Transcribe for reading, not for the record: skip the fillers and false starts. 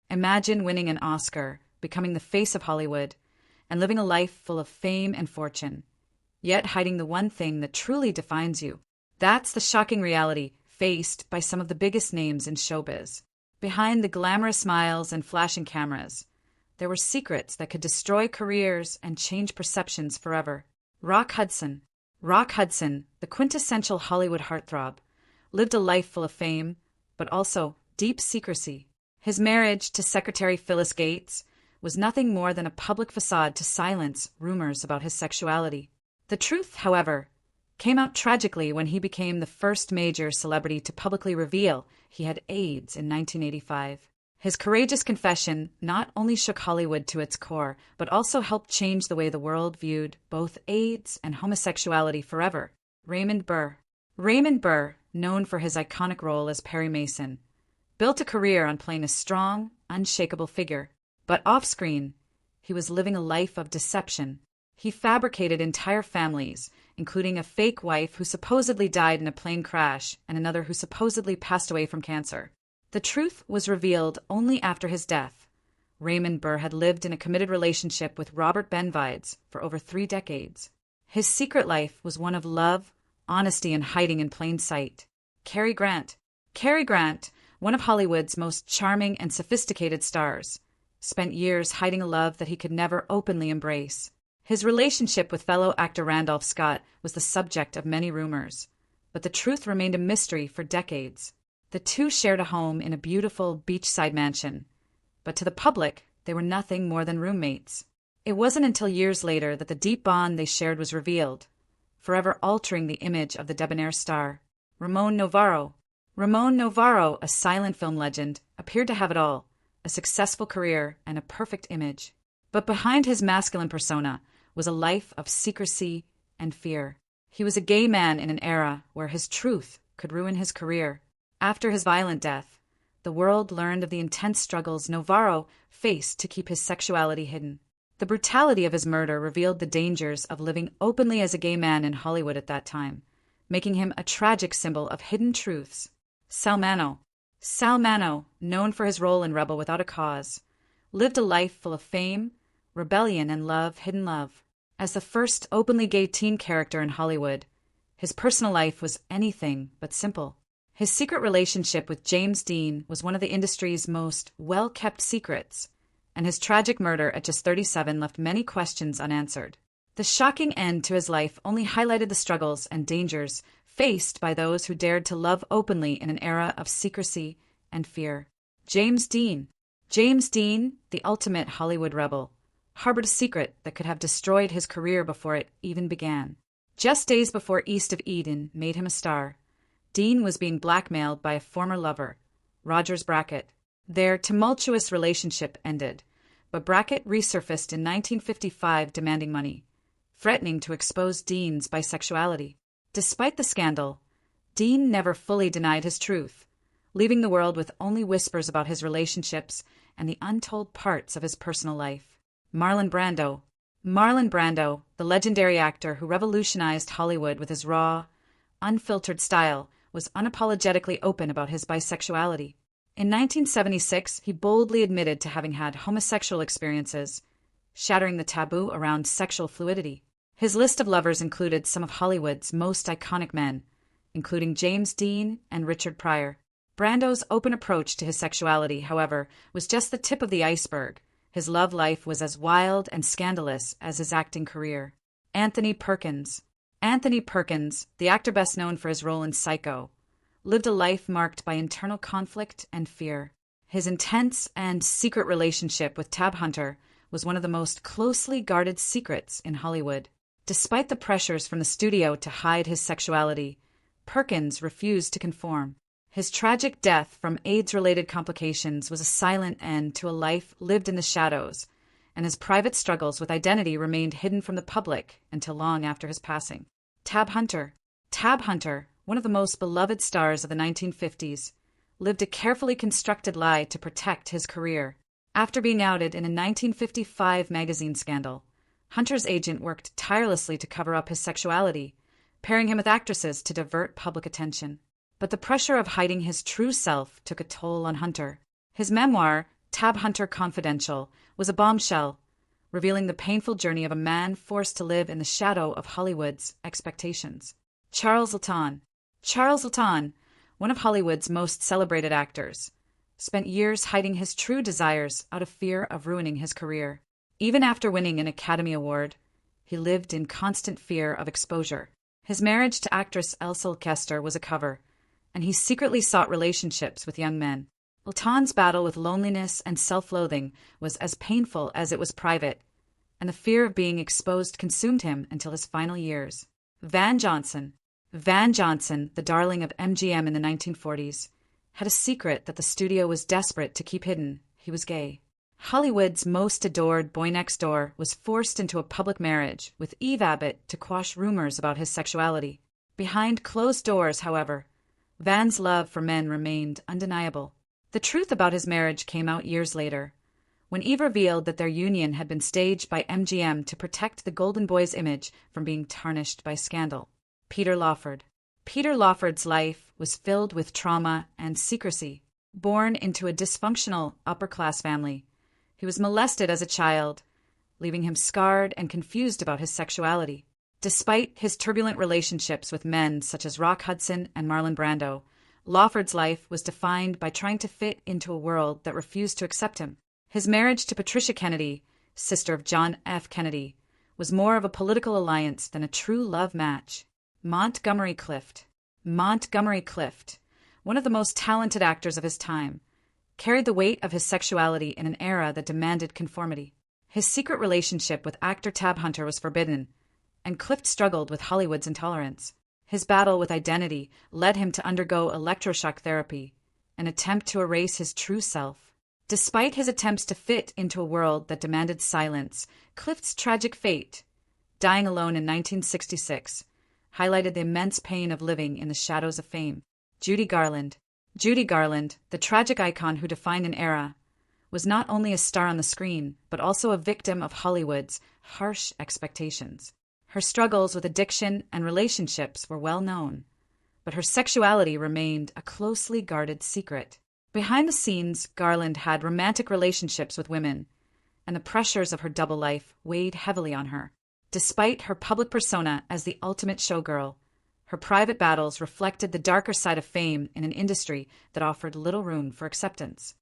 Imagine winning an Oscar, becoming the face of Hollywood, and living a life full of fame and fortune, yet hiding the one thing that truly defines you. That's the shocking reality faced by some of the biggest names in showbiz. Behind the glamorous smiles and flashing cameras, there were secrets that could destroy careers and change perceptions forever. Rock Hudson. Rock Hudson, the quintessential Hollywood heartthrob, lived a life full of fame, but also deep secrecy. His marriage to Secretary Phyllis Gates was nothing more than a public facade to silence rumors about his sexuality. The truth, however, came out tragically when he became the first major celebrity to publicly reveal he had AIDS in 1985. His courageous confession not only shook Hollywood to its core, but also helped change the way the world viewed both AIDS and homosexuality forever. Raymond Burr. Raymond Burr, known for his iconic role as Perry Mason, built a career on playing a strong, unshakable figure. But off-screen, he was living a life of deception. He fabricated entire families, including a fake wife who supposedly died in a plane crash and another who supposedly passed away from cancer. The truth was revealed only after his death. Raymond Burr had lived in a committed relationship with Robert Benvides for over 3 decades. His secret life was one of love, honesty, and hiding in plain sight. Cary Grant. Cary Grant, one of Hollywood's most charming and sophisticated stars, spent years hiding a love that he could never openly embrace. His relationship with fellow actor Randolph Scott was the subject of many rumors, but the truth remained a mystery for decades. The two shared a home in a beautiful beachside mansion, but to the public, they were nothing more than roommates. It wasn't until years later that the deep bond they shared was revealed, forever altering the image of the debonair star. Ramon Novaro. Ramon Novaro, a silent film legend, appeared to have it all, a successful career and a perfect image. But behind his masculine persona was a life of secrecy and fear. He was a gay man in an era where his truth could ruin his career. After his violent death, the world learned of the intense struggles Novaro faced to keep his sexuality hidden. The brutality of his murder revealed the dangers of living openly as a gay man in Hollywood at that time, making him a tragic symbol of hidden truths. Mano. Mano, known for his role in Rebel Without a Cause, lived a life full of fame, rebellion, and love, hidden love. As the first openly gay teen character in Hollywood, his personal life was anything but simple. His secret relationship with James Dean was one of the industry's most well-kept secrets, and his tragic murder at just 37 left many questions unanswered. The shocking end to his life only highlighted the struggles and dangers faced by those who dared to love openly in an era of secrecy and fear. James Dean. James Dean, the ultimate Hollywood rebel, harbored a secret that could have destroyed his career before it even began. Just days before East of Eden made him a star, Dean was being blackmailed by a former lover, Rogers Brackett. Their tumultuous relationship ended, but Brackett resurfaced in 1955 demanding money, threatening to expose Dean's bisexuality. Despite the scandal, Dean never fully denied his truth, leaving the world with only whispers about his relationships and the untold parts of his personal life. Marlon Brando. Marlon Brando, the legendary actor who revolutionized Hollywood with his raw, unfiltered style, was unapologetically open about his bisexuality. In 1976, he boldly admitted to having had homosexual experiences, shattering the taboo around sexual fluidity. His list of lovers included some of Hollywood's most iconic men, including James Dean and Richard Pryor. Brando's open approach to his sexuality, however, was just the tip of the iceberg. His love life was as wild and scandalous as his acting career. Anthony Perkins. Anthony Perkins, the actor best known for his role in Psycho, lived a life marked by internal conflict and fear. His intense and secret relationship with Tab Hunter was one of the most closely guarded secrets in Hollywood. Despite the pressures from the studio to hide his sexuality, Perkins refused to conform. His tragic death from AIDS-related complications was a silent end to a life lived in the shadows, and his private struggles with identity remained hidden from the public until long after his passing. Tab Hunter. Tab Hunter, one of the most beloved stars of the 1950s, lived a carefully constructed lie to protect his career. After being outed in a 1955 magazine scandal, Hunter's agent worked tirelessly to cover up his sexuality, pairing him with actresses to divert public attention. But the pressure of hiding his true self took a toll on Hunter. His memoir, Tab Hunter Confidential was a bombshell, revealing the painful journey of a man forced to live in the shadow of Hollywood's expectations. Charles Lton. Charles Lton, one of Hollywood's most celebrated actors, spent years hiding his true desires out of fear of ruining his career. Even after winning an Academy Award, he lived in constant fear of exposure. His marriage to actress Elsa Kester was a cover, and he secretly sought relationships with young men. Lton's battle with loneliness and self-loathing was as painful as it was private, and the fear of being exposed consumed him until his final years. Van Johnson. Van Johnson, the darling of MGM in the 1940s, had a secret that the studio was desperate to keep hidden. He was gay. Hollywood's most adored boy next door was forced into a public marriage with Eve Abbott to quash rumors about his sexuality. Behind closed doors, however, Van's love for men remained undeniable. The truth about his marriage came out years later, when Eve revealed that their union had been staged by MGM to protect the Golden Boy's image from being tarnished by scandal. Peter Lofford. Peter Lofford's life was filled with trauma and secrecy. Born into a dysfunctional upper-class family, he was molested as a child, leaving him scarred and confused about his sexuality. Despite his turbulent relationships with men such as Rock Hudson and Marlon Brando, Lofford's life was defined by trying to fit into a world that refused to accept him. His marriage to Patricia Kennedy, sister of John F. Kennedy, was more of a political alliance than a true love match. Montgomery Clift. Montgomery Clift, one of the most talented actors of his time, carried the weight of his sexuality in an era that demanded conformity. His secret relationship with actor Tab Hunter was forbidden, and Clift struggled with Hollywood's intolerance. His battle with identity led him to undergo electroshock therapy, an attempt to erase his true self. Despite his attempts to fit into a world that demanded silence, Clift's tragic fate, dying alone in 1966, highlighted the immense pain of living in the shadows of fame. Judy Garland. Judy Garland, the tragic icon who defined an era, was not only a star on the screen, but also a victim of Hollywood's harsh expectations. Her struggles with addiction and relationships were well known, but her sexuality remained a closely guarded secret. Behind the scenes, Garland had romantic relationships with women, and the pressures of her double life weighed heavily on her. Despite her public persona as the ultimate showgirl, her private battles reflected the darker side of fame in an industry that offered little room for acceptance.